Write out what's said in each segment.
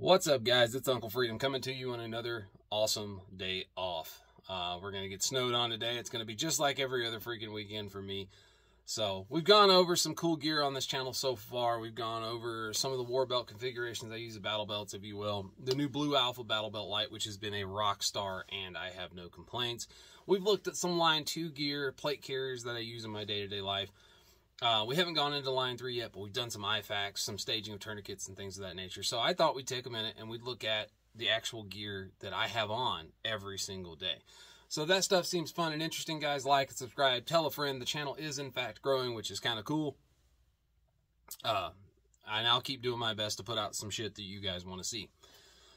What's up, guys? It's Uncle Freedom coming to you on another awesome day off. We're going to get snowed on today. It's going to be just like every other freaking weekend for me. So we've gone over some cool gear on this channel so far. We've gone over some of the war belt configurations. I use the battle belts, if you will. The new Blue Alpha Battle Belt Light, which has been a rock star, and I have no complaints. We've looked at some Line 2 gear, plate carriers that I use in my day-to-day life. We haven't gone into Line 3 yet, but we've done some IFAKs, some staging of tourniquets and things of that nature. So I thought we'd take a minute and we'd look at the actual gear that I have on every single day. So that stuff seems fun and interesting, guys. Like and subscribe, tell a friend. The channel is in fact growing, which is kind of cool. And I'll keep doing my best to put out some shit that you guys want to see.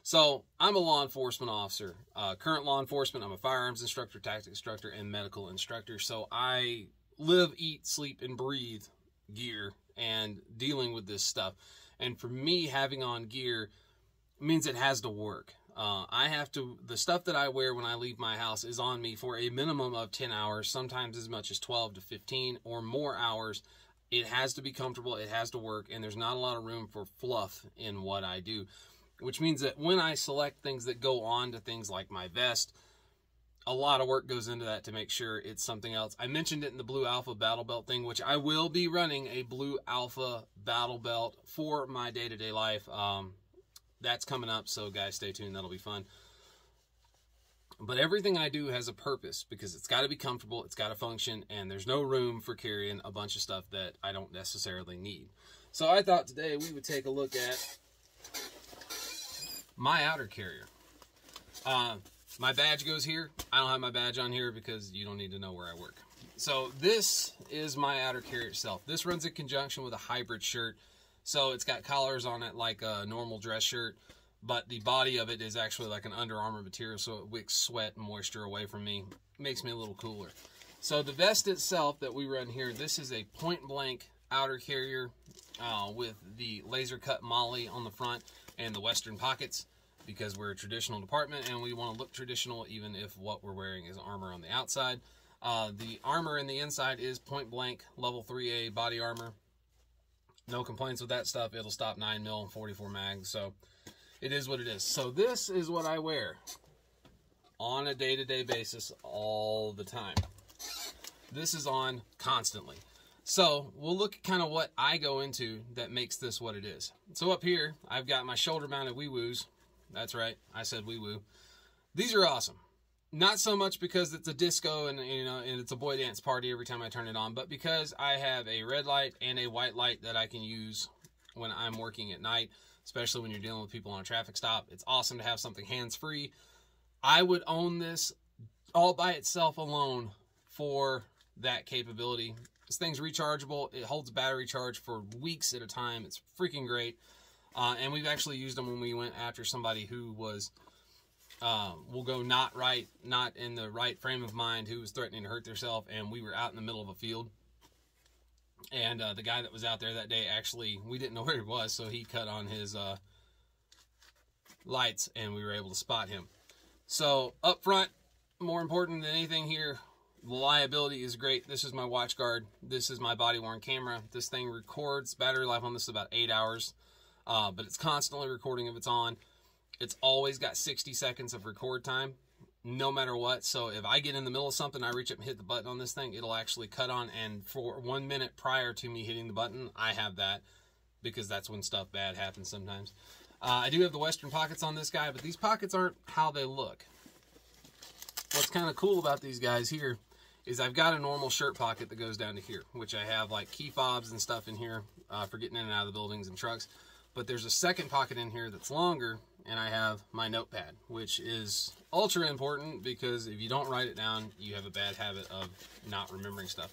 So I'm a law enforcement officer, current law enforcement. I'm a firearms instructor, tactics instructor, and medical instructor. So I live, eat, sleep, and breathe gear and dealing with this stuff. And for me, having on gear means it has to work. The stuff that I wear when I leave my house is on me for a minimum of 10 hours, sometimes as much as 12 to 15 or more hours. It has to be comfortable, it has to work, and there's not a lot of room for fluff in what I do. Which means that when I select things that go on to things like my vest, a lot of work goes into that to make sure it's something else. I mentioned it in the Blue Alpha Battle Belt thing, which I will be running a Blue Alpha Battle Belt for my day-to-day life. That's coming up, so guys, stay tuned. That'll be fun. But everything I do has a purpose because it's got to be comfortable, it's got to function, and there's no room for carrying a bunch of stuff that I don't necessarily need. So I thought today we would take a look at my outer carrier. My badge goes here. I don't have my badge on here because you don't need to know where I work. So this is my outer carrier itself. This runs in conjunction with a hybrid shirt. So it's got collars on it like a normal dress shirt, but the body of it is actually like an Under Armour material, so it wicks sweat and moisture away from me. Makes me a little cooler. So the vest itself that we run here, this is a point blank outer carrier with the laser cut MOLLE on the front and the Western pockets, because we're a traditional department and we want to look traditional even if what we're wearing is armor on the outside. The armor in the inside is point blank level 3A body armor. No complaints with that stuff. It'll stop 9mm 44 mag, so it is what it is. So this is what I wear on a day-to-day basis all the time. This is on constantly. So we'll look at kind of what I go into that makes this what it is. So up here, I've got my shoulder mounted wee-woos. That's right, I said wee-woo. These are awesome. Not so much because it's a disco and and it's a boy dance party every time I turn it on, but because I have a red light and a white light that I can use when I'm working at night, especially when you're dealing with people on a traffic stop. It's awesome to have something hands-free. I would own this all by itself alone for that capability. This thing's rechargeable. It holds battery charge for weeks at a time. It's freaking great. And we've actually used them when we went after somebody who was, we'll go not in the right frame of mind, who was threatening to hurt themselves, and we were out in the middle of a field. And the guy that was out there that day, actually, we didn't know where he was, so he cut on his lights, and we were able to spot him. So up front, more important than anything here, reliability is great. This is my watch guard. This is my body-worn camera. This thing records. Battery life on this is about 8 hours. But it's constantly recording if it's on. It's always got 60 seconds of record time, no matter what. So if I get in the middle of something, I reach up and hit the button on this thing, it'll actually cut on. And for 1 minute prior to me hitting the button, I have that, because that's when stuff bad happens sometimes. I do have the Western pockets on this guy, but these pockets aren't how they look. What's kind of cool about these guys here is I've got a normal shirt pocket that goes down to here, which I have like key fobs and stuff in here for getting in and out of the buildings and trucks. But there's a second pocket in here that's longer, and I have my notepad, which is ultra important because if you don't write it down, you have a bad habit of not remembering stuff.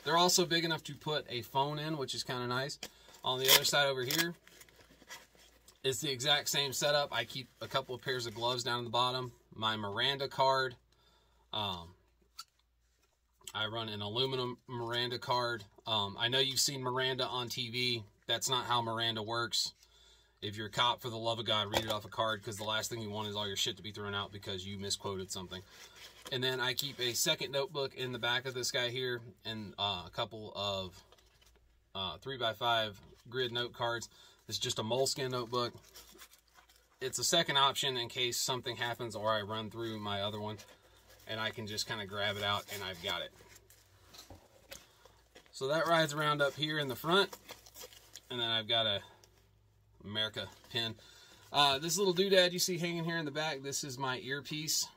They're also big enough to put a phone in, which is kind of nice. On the other side over here, it's the exact same setup. I keep a couple of pairs of gloves down at the bottom. My Miranda card. I run an aluminum Miranda card. I know you've seen Miranda on TV. That's not how Miranda works. If you're a cop, for the love of God, read it off a card, because the last thing you want is all your shit to be thrown out because you misquoted something. And then I keep a second notebook in the back of this guy here, and a couple of 3x5 grid note cards. It's just a moleskin notebook. it's a second option in case something happens or I run through my other one, and I can just kind of grab it out and I've got it. So that rides around up here in the front, and then I've got a America pin. This little doodad you see hanging here in the back, this is my earpiece.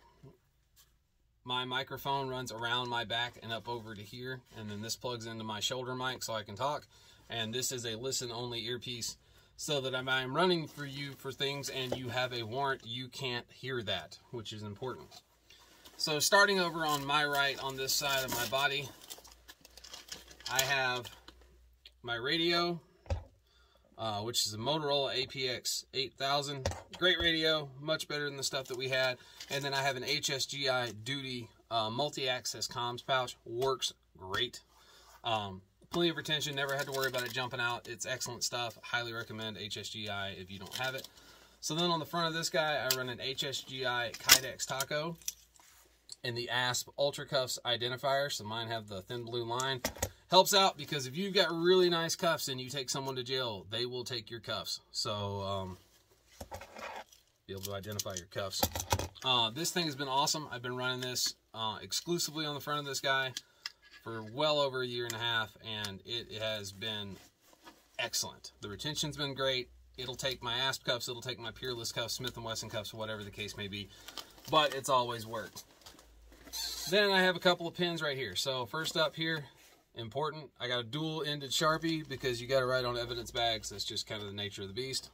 My microphone runs around my back and up over to here, and then this plugs into my shoulder mic so I can talk. And this is a listen-only earpiece, so that if I'm running for you for things and you have a warrant, you can't hear that, which is important. So starting over on my right, on this side of my body, I have my radio, which is a Motorola APX 8000. Great radio, much better than the stuff that we had. And then I have an HSGI Duty multi-access comms pouch. Works great. Plenty of retention, never had to worry about it jumping out. It's excellent stuff. Highly recommend HSGI if you don't have it. So then on the front of this guy, I run an HSGI Kydex Taco and the ASP Ultra Cuffs identifier. So mine have the thin blue line. Helps out because if you've got really nice cuffs and you take someone to jail, they will take your cuffs. So be able to identify your cuffs. This thing has been awesome. I've been running this exclusively on the front of this guy for well over a year and a half, and it has been excellent. The retention's been great. It'll take my ASP cuffs, it'll take my Peerless cuffs, Smith & Wesson cuffs, whatever the case may be, but it's always worked. Then I have a couple of pins right here. So first up here, important, I got a dual-ended Sharpie because you got to write on evidence bags. That's just kind of the nature of the beast.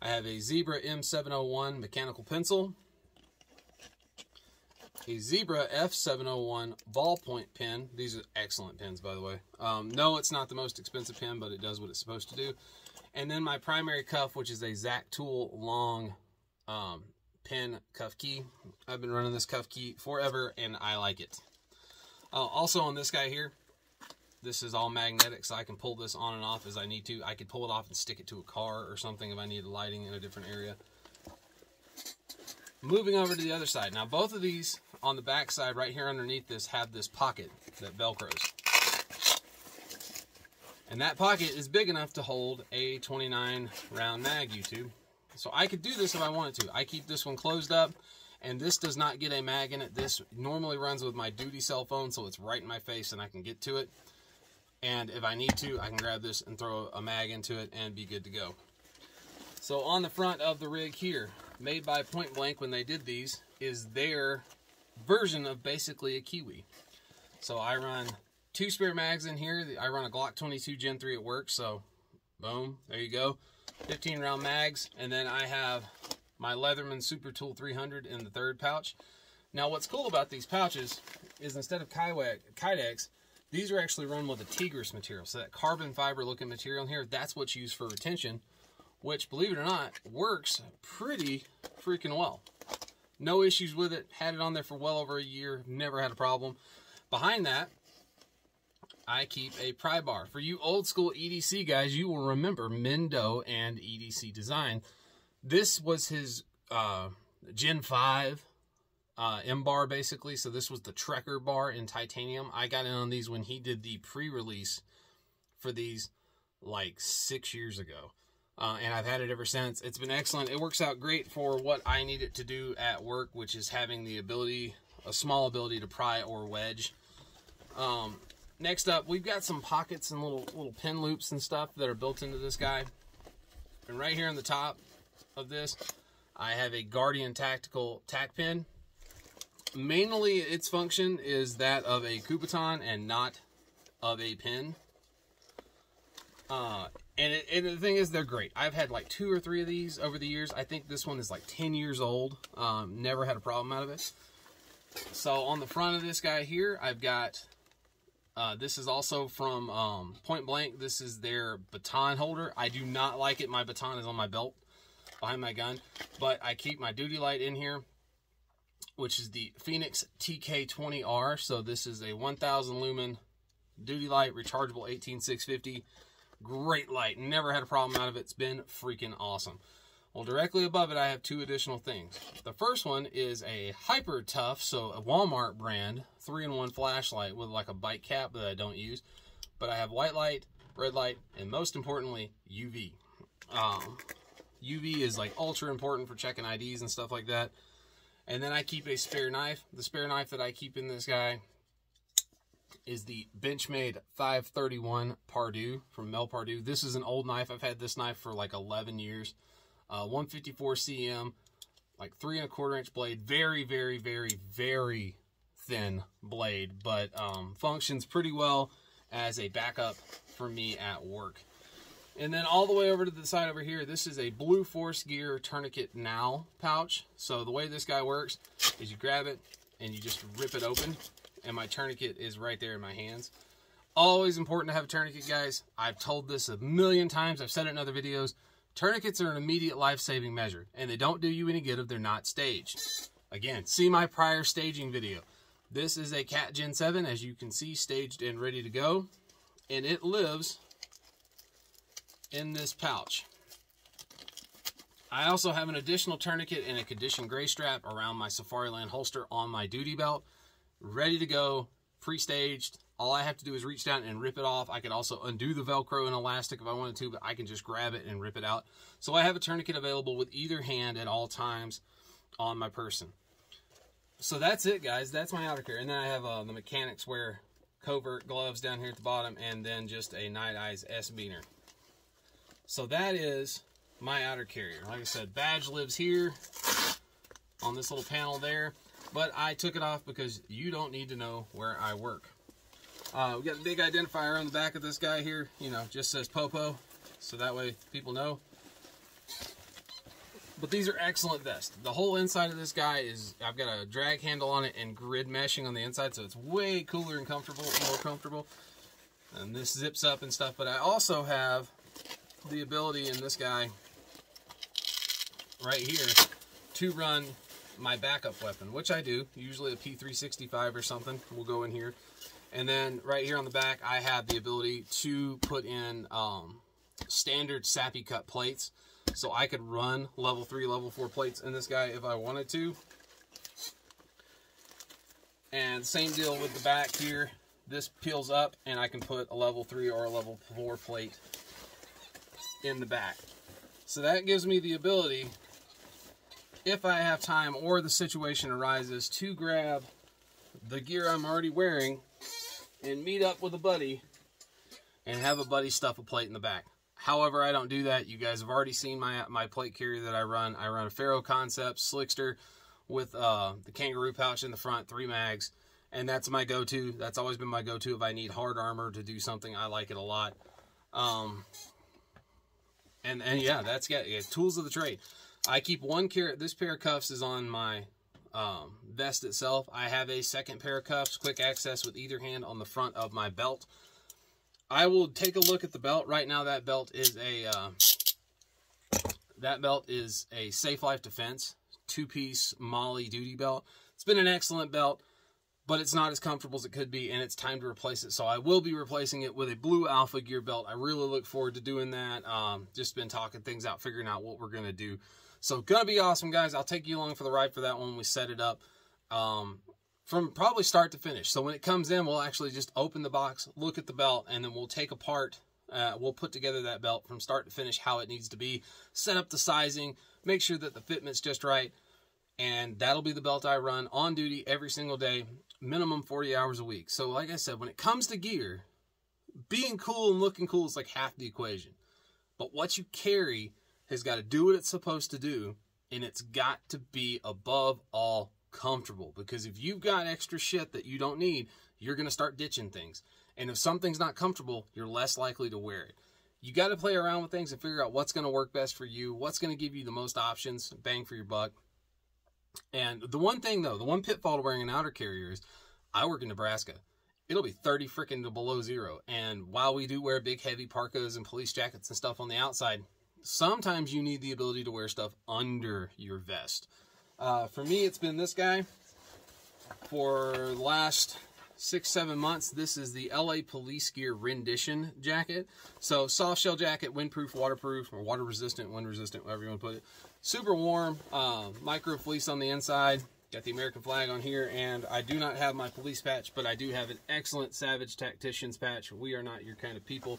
I have a Zebra M701 mechanical pencil, a Zebra F701 ballpoint pen. These are excellent pens, by the way. No, it's not the most expensive pen, but it does what it's supposed to do. And then my primary cuff, which is a Zac Tool long pen cuff key. I've been running this cuff key forever, and I like it. Also on this guy here, this is all magnetic, so I can pull this on and off as I need to. I could pull it off and stick it to a car or something if I needed lighting in a different area. Moving over to the other side. Now, both of these on the back side, right here underneath this, have this pocket that Velcros. And that pocket is big enough to hold a 29 round mag, YouTube. So I could do this if I wanted to. I keep this one closed up, and this does not get a mag in it. This normally runs with my duty cell phone, so it's right in my face and I can get to it. And if I need to, I can grab this and throw a mag into it and be good to go. So on the front of the rig here, made by Point Blank when they did these, is their version of basically a Kiwi. So I run 2 spare mags in here. I run a Glock 22 Gen 3 at work, so boom, there you go. 15 round mags, and then I have my Leatherman Super Tool 300 in the third pouch. Now what's cool about these pouches is instead of Kydex, these are actually run with a Tigris material. So that carbon fiber looking material in here, that's what's used for retention, which, believe it or not, works pretty freaking well. No issues with it. Had it on there for well over a year. Never had a problem. Behind that, I keep a pry bar. For you old school EDC guys, you will remember Mendo and EDC Design. This was his Gen 5 M-bar, basically. So this was the Trekker bar in titanium. I got in on these when he did the pre-release for these like 6 years ago. And I've had it ever since. It's been excellent. It works out great for what I need it to do at work, which is having the ability, a small ability to pry or wedge. Next up, we've got some pockets and little pin loops and stuff that are built into this guy. And right here on the top of this, I have a Guardian Tactical tack pin. Mainly its function is that of a Kubotan and not of a pin. And the thing is, they're great. I've had like 2 or 3 of these over the years. I think this one is like 10 years old. Never had a problem out of it. So on the front of this guy here, I've got, this is also from Point Blank. This is their baton holder. I do not like it. My baton is on my belt behind my gun. But I keep my duty light in here, which is the Phoenix TK20R. So this is a 1000 lumen duty light, rechargeable 18650. Great light. Never had a problem out of it. It's been freaking awesome. Well, directly above it, I have 2 additional things. The first one is a Hyper Tough, so a Walmart brand, 3-in-1 flashlight with like a bike cap that I don't use. But I have white light, red light, and most importantly, UV. UV is like ultra important for checking IDs and stuff like that. And then I keep a spare knife. The spare knife that I keep in this guy is the Benchmade 531 Pardue from Mel Pardue. This is an old knife. I've had this knife for like 11 years. 154 cm, like 3 1/4 inch blade. Very, very, very, very thin blade, but functions pretty well as a backup for me at work. And then all the way over to the side over here, this is a Blue Force Gear Tourniquet Now pouch. So the way this guy works is you grab it and you just rip it open, and my tourniquet is right there in my hands. Always important to have a tourniquet, guys. I've told this a million times. I've said it in other videos. Tourniquets are an immediate life-saving measure, and they don't do you any good if they're not staged. Again, see my prior staging video. This is a Cat Gen 7, as you can see, staged and ready to go. And it lives in this pouch. I also have an additional tourniquet and a conditioned gray strap around my Safariland holster on my duty belt, ready to go, pre-staged. All I have to do is reach down and rip it off. I could also undo the Velcro and elastic if I wanted to, but I can just grab it and rip it out. So I have a tourniquet available with either hand at all times on my person. So that's it, guys. That's my outer care. And then I have the Mechanics Wear covert gloves down here at the bottom, and then just a Night Eyes S-Beaner. So that is my outer carrier. Like I said, badge lives here on this little panel there, but I took it off because you don't need to know where I work. We got a big identifier on the back of this guy here, you know, just says Popo, so that way people know. But these are excellent vests. The whole inside of this guy is, I've got a drag handle on it and grid meshing on the inside, so it's way cooler and comfortable, more comfortable. And this zips up and stuff, but I also have the ability in this guy right here to run my backup weapon, which I do, usually a P365 or something will go in here. And then right here on the back, I have the ability to put in standard Sappy cut plates. So I could run level 3, level 4 plates in this guy if I wanted to. And same deal with the back here. This peels up and I can put a level 3 or a level 4 plate in the back. So that gives me the ability, if I have time or the situation arises, to grab the gear I'm already wearing and meet up with a buddy and have a buddy stuff a plate in the back. However, I don't do that. You guys have already seen my plate carrier that I run. I run a Faro Concepts Slickster with the kangaroo pouch in the front, 3 mags, and that's my go-to. That's always been my go-to if I need hard armor to do something. I like it a lot. And yeah, that's tools of the trade. I keep one carrot. This pair of cuffs is on my vest itself. I have a second pair of cuffs, quick access with either hand on the front of my belt. I will take a look at the belt. Right now, that belt is a Safe Life Defense 2-piece Molly duty belt. It's been an excellent belt, but it's not as comfortable as it could be, and it's time to replace it. So I will be replacing it with a Blue Alpha Gear belt. I really look forward to doing that. Just been talking things out, figuring out what we're going to do. So gonna be awesome, guys. I'll take you along for the ride for that one when we set it up. From probably start to finish. So when it comes in, we'll actually just open the box, look at the belt, and then we'll take apart, we'll put together that belt from start to finish how it needs to be, set up the sizing, make sure that the fitment's just right, and that'll be the belt I run on duty every single day, minimum 40 hours a week. So like I said, when it comes to gear, being cool and looking cool is like half the equation. But what you carry has got to do what it's supposed to do, and it's got to be above all comfortable, because if you've got extra shit that you don't need, you're going to start ditching things. And if something's not comfortable, you're less likely to wear it. You got to play around with things and figure out what's going to work best for you, what's going to give you the most options, bang for your buck. And the one thing though, the one pitfall to wearing an outer carrier is, I work in Nebraska. It'll be 30 freaking to below zero. And while we do wear big heavy parkas and police jackets and stuff on the outside, sometimes you need the ability to wear stuff under your vest. For me, it's been this guy for the last 6-7 months. This is the LA Police Gear Rendition jacket. So soft shell jacket, windproof, waterproof, or water resistant, wind resistant, whatever you want to put it. Super warm, micro fleece on the inside. Got the American flag on here, and I do not have my police patch, but I do have an excellent Savage Tacticians patch. We are not your kind of people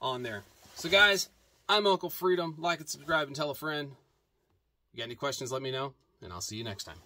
on there. So guys, I'm Uncle Freedom. Like and subscribe and tell a friend. You got any questions, let me know, and I'll see you next time.